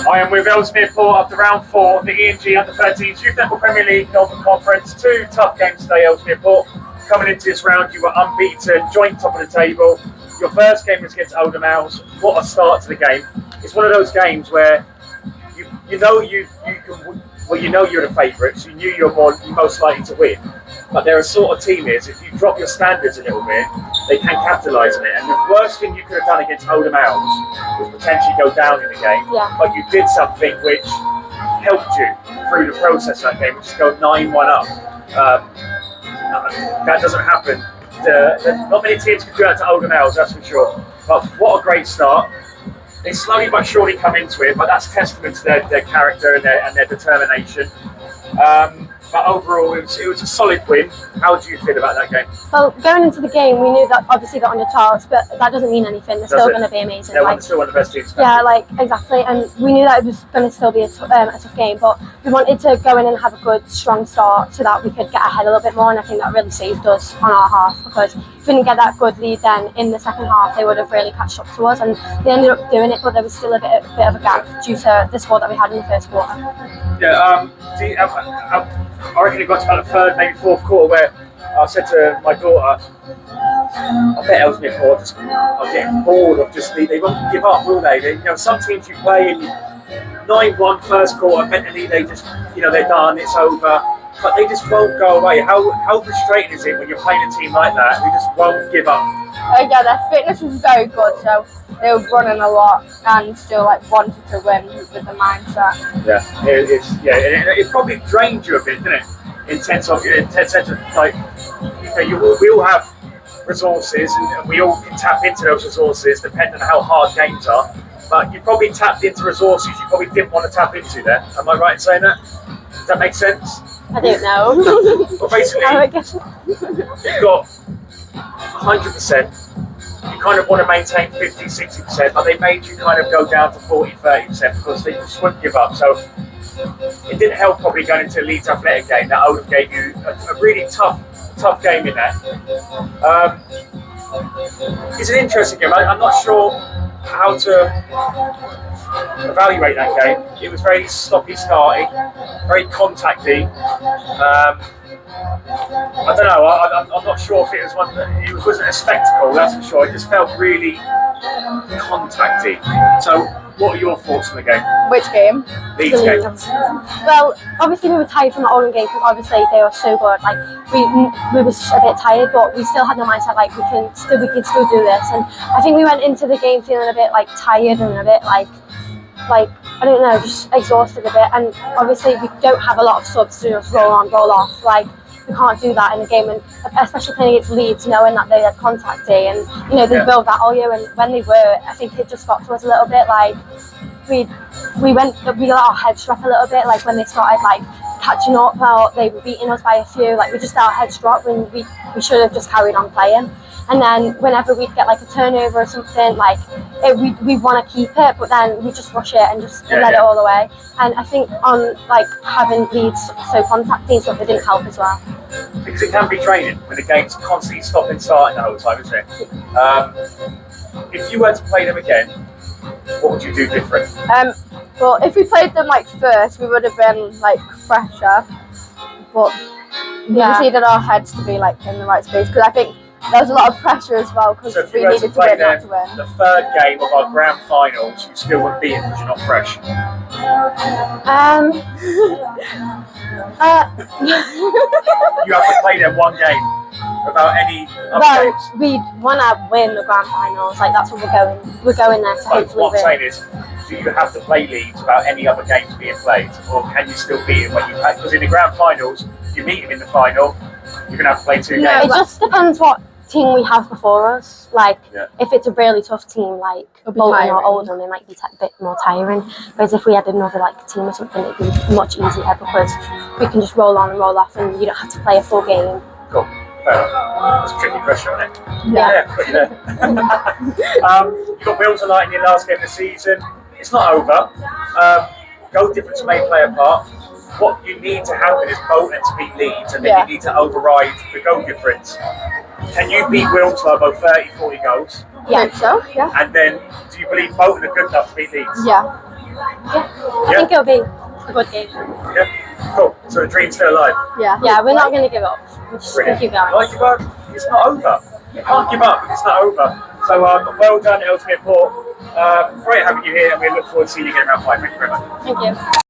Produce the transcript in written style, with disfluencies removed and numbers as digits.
I am with Ellesmere Port after round 4 of the E&G Under-13s Youth Netball Premier League Northern Conference. 2 tough games today, Ellesmere Port. Coming into this round, you were unbeaten, joint top of the table. Your first game was against Oldham. What a start to the game. It's one of those games where you know you're the favourites. You knew you're most likely to win. But they're a sort of team is, if you drop your standards a little bit, they can capitalise on it. And the worst thing you could have done against Oldham was potentially go down in the game. Yeah. But you did something which helped you through the process of that game, which is go 9-1 up. That doesn't happen. Not many teams can do that to Oldham, that's for sure. But what a great start. They slowly but surely come into it, but that's testament to their character and their determination. But overall, it was a solid win. How do you feel about that game? Well, going into the game, we knew that obviously they're under charts, but that doesn't mean anything. They're still going to be amazing. They're still one of the best teams. Yeah, exactly. And we knew that it was going to still be a tough game, but we wanted to go in and have a good, strong start so that we could get ahead a little bit more. And I think that really saved us on our half, because if we didn't get that good lead, then in the second half they would have really catched up to us. And they ended up doing it, but there was still a bit of a gap due to the score that we had in the first quarter. Yeah. I reckon it got to about the third, maybe fourth quarter, where I said to my daughter, I bet Ellesmere Port are getting bored of they won't give up, will they? Some teams you play in 9-1 first quarter, mentally they just, they're done, it's over, but they just won't go away. How frustrating is it when you're playing a team like that who just won't give up? Yeah, their fitness was very good, so they were running a lot and still wanted to win with the mindset. Yeah, it probably drained you a bit, didn't it? In sense of we all have resources and we all can tap into those resources depending on how hard games are. But you probably tapped into resources you probably didn't want to tap into there. Am I right in saying that? Does that make sense? I don't know. Well, basically, you've got 100%. You kind of want to maintain 50, 60%, but they made you kind of go down to 40, 30% because they just wouldn't give up. So it didn't help probably going into a Leeds Athletic game. That Oldham gave you a really tough game in there. It's an interesting game. I'm not sure how to evaluate that game. It was very stoppy-starty, very contacty. I don't know. I'm not sure if it was one that it wasn't a spectacle. That's for sure. It just felt really contacty. So, what are your thoughts on the game? Which game? Leeds game. Well, obviously we were tired from the Oldham game because obviously they were so good. We were just a bit tired, but we still had the mindset we can still do this. And I think we went into the game feeling a bit tired and a bit I don't know, just exhausted a bit. And obviously we don't have a lot of subs to just roll on, roll off. We can't do that in a game, and especially playing against Leeds, knowing that they had contact day and they build that all year. And when they were, I think it just got to us a little bit. We let our heads drop a little bit. When they started catching up, they were beating us by a few. We just let our heads drop when we should have just carried on playing. And then whenever we'd get a turnover or something, we want to keep it, but then we just rush it and just let it all away. And I think on having Leeds so contacting stuff, it didn't help as well. Because it can be draining when the game's constantly stopping starting the whole time, isn't it? If you were to play them again, what would you do different? Well, if we played them first, we would have been fresher, but we just needed our heads to be in the right space, because I think there was a lot of pressure as well, because we needed to win, not to win. The third game of our grand finals, you still wouldn't beat it because you're not fresh. You have to play them one game without any other games. We want to win the grand finals. That's what we're going there to hopefully what win. I'm saying is, do you have to play Leeds without any other games being played, or can you still beat him when you play? Because in the grand finals, if you meet him in the final, you're going to have to play 2 games. It just depends what team we have before us. If it's a really tough team Bolton or Oldham, it might be a bit more tiring. Whereas if we had another team or something, it'd be much easier because we can just roll on and roll off, and you don't have to play a full game. Cool. Fair enough. That's a tricky question, isn't it? Yeah. You got Will tonight in your last game of the season. It's not over. Goal difference may play a part. What you need to happen is Bolton to beat Leeds, and then you need to override the goal difference. Can you beat Will to about 30, 40 goals? Yeah, so, yeah. And then, do you believe Bolton are good enough to beat Leeds? Yeah. I think it'll be a good game. Yeah, cool. So the dream's still alive. Yeah, we're not going to give up. We're just going to keep going. Like, it's not over. You can't give up if it's not over. So well done, Ellesmere Port. Great having you here, and we look forward to seeing you again around 5. Thank you very much. Thank you.